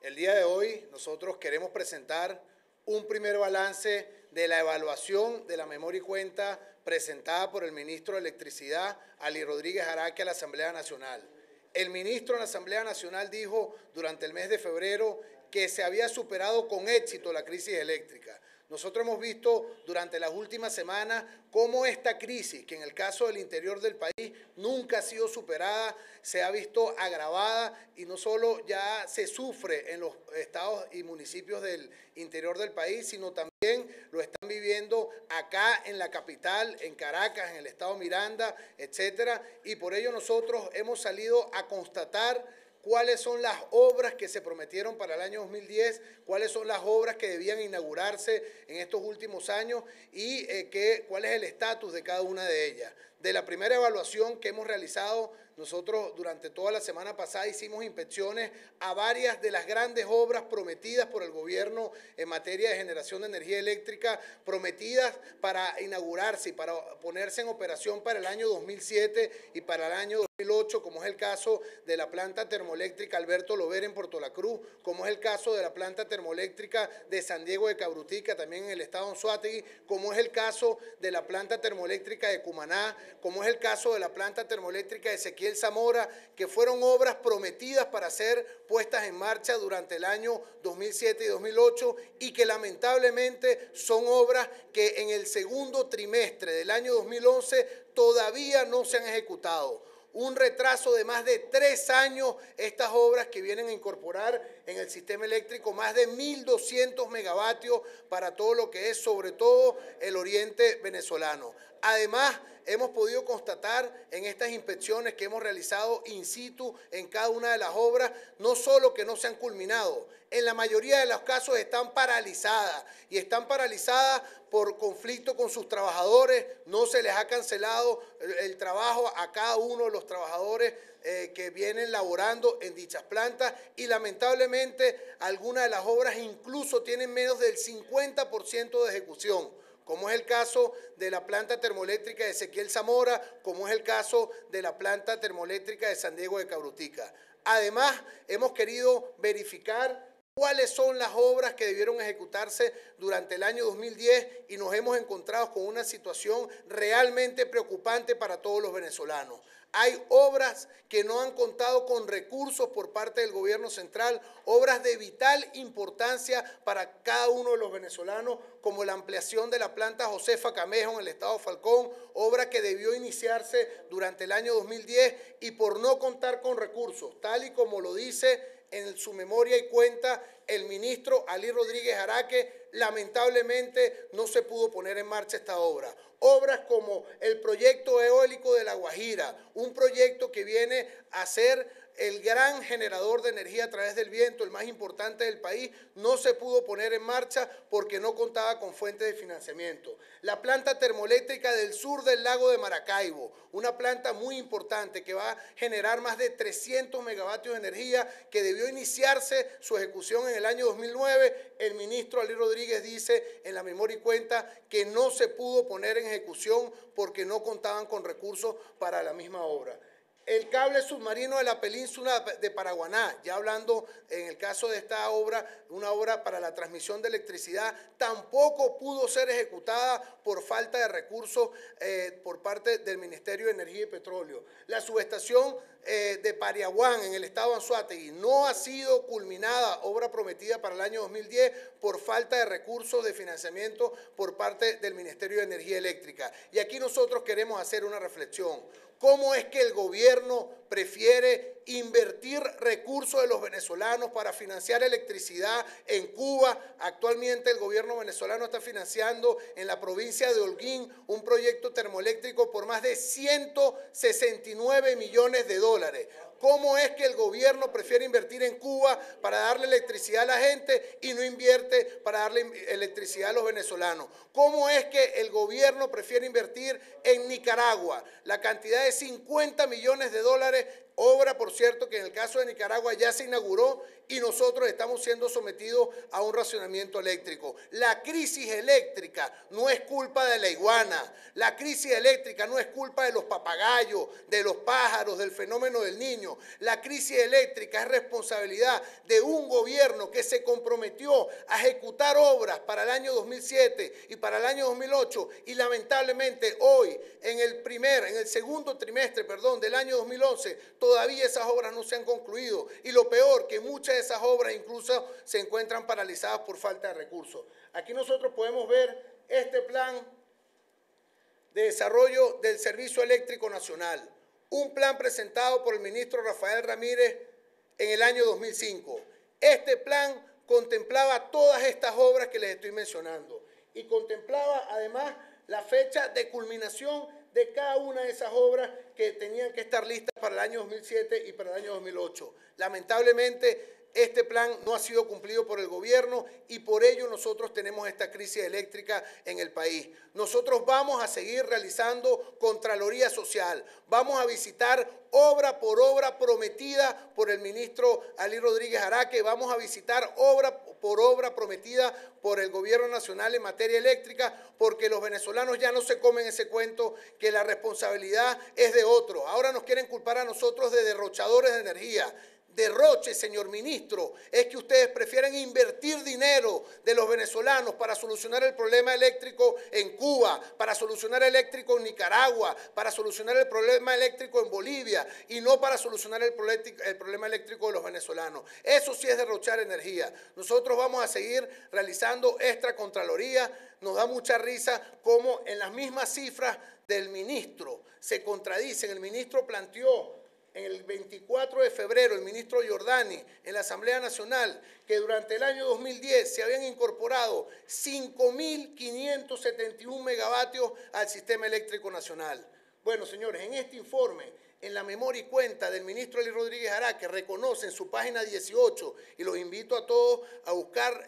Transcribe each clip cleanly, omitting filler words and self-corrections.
El día de hoy nosotros queremos presentar un primer balance de la evaluación de la memoria y cuenta presentada por el ministro de Electricidad, Ali Rodríguez Araque, a la Asamblea Nacional. El ministro en la Asamblea Nacional dijo durante el mes de febrero que se había superado con éxito la crisis eléctrica. Nosotros hemos visto durante las últimas semanas cómo esta crisis, que en el caso del interior del país nunca ha sido superada, se ha visto agravada y no solo ya se sufre en los estados y municipios del interior del país, sino también lo están viviendo acá en la capital, en Caracas, en el estado Miranda, etcétera. Y por ello nosotros hemos salido a constatar cuáles son las obras que se prometieron para el año 2010, cuáles son las obras que debían inaugurarse en estos últimos años y cuál es el estatus de cada una de ellas. De la primera evaluación que hemos realizado, nosotros durante toda la semana pasada hicimos inspecciones a varias de las grandes obras prometidas por el gobierno en materia de generación de energía eléctrica, prometidas para inaugurarse y para ponerse en operación para el año 2007 y para el año 2008, como es el caso de la planta termoeléctrica Alberto Lover en Puerto La Cruz, como es el caso de la planta termoeléctrica de San Diego de Cabrutica, también en el estado de Anzoátegui, como es el caso de la planta termoeléctrica de Cumaná, como es el caso de la planta termoeléctrica de Ezequiel Zamora, que fueron obras prometidas para ser puestas en marcha durante el año 2007 y 2008 y que lamentablemente son obras que en el segundo trimestre del año 2011 todavía no se han ejecutado. Un retraso de más de 3 años estas obras que vienen a incorporar en el sistema eléctrico más de 1.200 megavatios para todo lo que es sobre todo el oriente venezolano. Además, hemos podido constatar en estas inspecciones que hemos realizado in situ en cada una de las obras, no solo que no se han culminado, en la mayoría de los casos están paralizadas y están paralizadas por conflicto con sus trabajadores, no se les ha cancelado el trabajo a cada uno de los trabajadores que vienen laborando en dichas plantas y lamentablemente algunas de las obras incluso tienen menos del 50% de ejecución, como es el caso de la planta termoeléctrica de Ezequiel Zamora, como es el caso de la planta termoeléctrica de San Diego de Cabrutica. Además, hemos querido verificar cuáles son las obras que debieron ejecutarse durante el año 2010 y nos hemos encontrado con una situación realmente preocupante para todos los venezolanos. Hay obras que no han contado con recursos por parte del gobierno central, obras de vital importancia para cada uno de los venezolanos, como la ampliación de la planta Josefa Camejo en el estado Falcón, obra que debió iniciarse durante el año 2010 y por no contar con recursos, tal y como lo dice en su memoria y cuenta el ministro Ali Rodríguez Araque, lamentablemente no se pudo poner en marcha esta obra. Obras como el proyecto eólico de La Guajira, un proyecto que viene a ser el gran generador de energía a través del viento, el más importante del país, no se pudo poner en marcha porque no contaba con fuentes de financiamiento. La planta termoeléctrica del sur del lago de Maracaibo, una planta muy importante que va a generar más de 300 megavatios de energía, que debió iniciarse su ejecución en el año 2009. El ministro Ali Rodríguez dice en la memoria y cuenta que no se pudo poner en ejecución porque no contaban con recursos para la misma obra. El cable submarino de la península de Paraguaná, ya hablando en el caso de esta obra, una obra para la transmisión de electricidad, tampoco pudo ser ejecutada por falta de recursos por parte del Ministerio de Energía y Petróleo. La subestación de Pariaguán en el estado de Anzoátegui no ha sido culminada, obra prometida para el año 2010 por falta de recursos de financiamiento por parte del Ministerio de Energía Eléctrica. Y aquí nosotros queremos hacer una reflexión. ¿Cómo es que el gobierno prefiere invertir recursos de los venezolanos para financiar electricidad en Cuba? Actualmente el gobierno venezolano está financiando en la provincia de Holguín un proyecto termoeléctrico por más de 169 millones de dólares. ¿Cómo es que el gobierno prefiere invertir en Cuba para darle electricidad a la gente y no invierte para darle electricidad a los venezolanos? ¿Cómo es que el gobierno prefiere invertir en Nicaragua la cantidad de 50 millones de dólares Obra, por cierto, que en el caso de Nicaragua ya se inauguró y nosotros estamos siendo sometidos a un racionamiento eléctrico. La crisis eléctrica no es culpa de la iguana, la crisis eléctrica no es culpa de los papagayos, de los pájaros, del fenómeno del Niño. La crisis eléctrica es responsabilidad de un gobierno que se comprometió a ejecutar obras para el año 2007 y para el año 2008 y lamentablemente hoy, en el segundo trimestre, del año 2011, todavía esas obras no se han concluido y lo peor, que muchas de esas obras incluso se encuentran paralizadas por falta de recursos. Aquí nosotros podemos ver este plan de desarrollo del Servicio Eléctrico Nacional, un plan presentado por el ministro Rafael Ramírez en el año 2005. Este plan contemplaba todas estas obras que les estoy mencionando y contemplaba además la fecha de culminación de cada una de esas obras que tenían que estar listas para el año 2007 y para el año 2008. Lamentablemente, este plan no ha sido cumplido por el gobierno y por ello nosotros tenemos esta crisis eléctrica en el país. Nosotros vamos a seguir realizando Contraloría Social, vamos a visitar obra por obra prometida por el ministro Ali Rodríguez Araque, vamos a visitar obra por obra prometida por el gobierno nacional en materia eléctrica, porque los venezolanos ya no se comen ese cuento que la responsabilidad es de otros. Ahora nos quieren culpar a nosotros de derrochadores de energía. Derroche, señor ministro, es que ustedes prefieren invertir dinero de los venezolanos para solucionar el problema eléctrico en Cuba, para solucionar el eléctrico en Nicaragua, para solucionar el problema eléctrico en Bolivia y no para solucionar el problema eléctrico de los venezolanos. Eso sí es derrochar energía. Nosotros vamos a seguir realizando esta Contraloría. Nos da mucha risa cómo en las mismas cifras del ministro se contradicen. El ministro planteó en el 24 de febrero, el ministro Giordani, en la Asamblea Nacional, que durante el año 2010 se habían incorporado 5.571 megavatios al sistema eléctrico nacional. Bueno, señores, en este informe, en la memoria y cuenta del ministro Ali Rodríguez Araque, reconoce en su página 18, y los invito a todos a buscar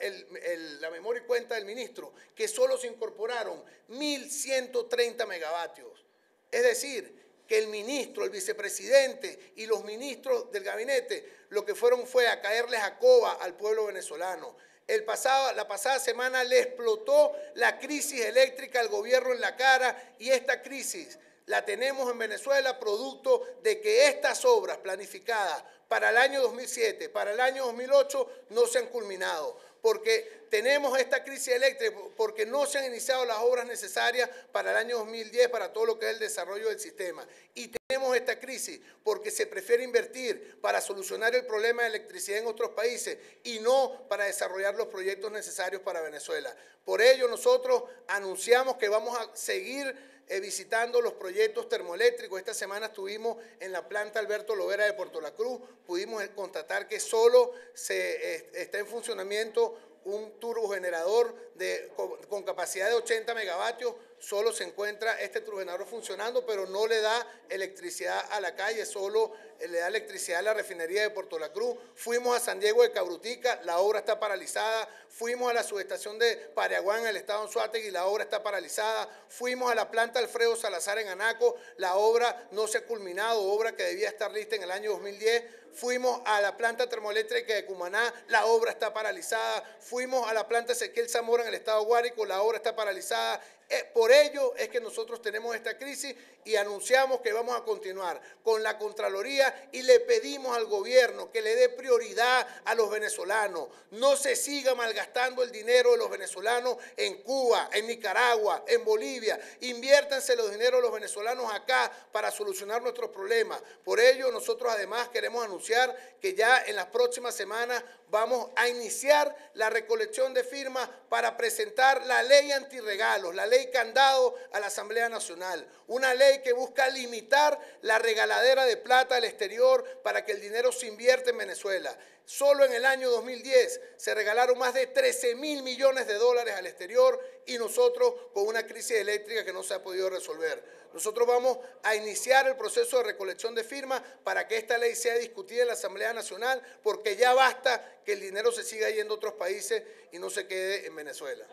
la memoria y cuenta del ministro, que solo se incorporaron 1.130 megavatios. Es decir, que el ministro, el vicepresidente y los ministros del gabinete lo que fueron fue a caerles a coba al pueblo venezolano. La pasada semana le explotó la crisis eléctrica al gobierno en la cara y esta crisis la tenemos en Venezuela producto de que estas obras planificadas para el año 2007, para el año 2008 no se han culminado. Porque tenemos esta crisis eléctrica, porque no se han iniciado las obras necesarias para el año 2010, para todo lo que es el desarrollo del sistema. Y tenemos esta crisis porque se prefiere invertir para solucionar el problema de electricidad en otros países y no para desarrollar los proyectos necesarios para Venezuela. Por ello, nosotros anunciamos que vamos a seguir visitando los proyectos termoeléctricos. Esta semana estuvimos en la planta Alberto Lovera de Puerto La Cruz, pudimos constatar que solo está en funcionamiento un turbogenerador con capacidad de 80 megavatios, solo se encuentra este turbogenerador funcionando, pero no le da electricidad a la calle, solo le da electricidad a la refinería de Puerto La Cruz. Fuimos a San Diego de Cabrutica, la obra está paralizada. Fuimos a la subestación de Pariaguán en el estado Anzoátegui, la obra está paralizada. Fuimos a la planta Alfredo Salazar en Anaco, la obra no se ha culminado, obra que debía estar lista en el año 2010. Fuimos a la planta termoeléctrica de Cumaná, la obra está paralizada. Fuimos a la planta Ezequiel Zamora en el estado Guárico, la obra está paralizada. Por ello es que nosotros tenemos esta crisis y anunciamos que vamos a continuar con la Contraloría y le pedimos al gobierno que le dé prioridad a los venezolanos. No se siga malgastando el dinero de los venezolanos en Cuba, en Nicaragua, en Bolivia. Inviértanse los dineros de los venezolanos acá para solucionar nuestros problemas. Por ello, nosotros además queremos anunciar que ya en las próximas semanas vamos a iniciar la recolección de firmas para presentar la ley antirregalos, la ley candado a la Asamblea Nacional. Una ley que busca limitar la regaladera de plata al exterior para que el dinero se invierta en Venezuela. Solo en el año 2010 se regalaron más de 13.000 millones de dólares al exterior y nosotros con una crisis eléctrica que no se ha podido resolver. Nosotros vamos a iniciar el proceso de recolección de firmas para que esta ley sea discutida en la Asamblea Nacional porque ya basta que el dinero se siga yendo a otros países y no se quede en Venezuela.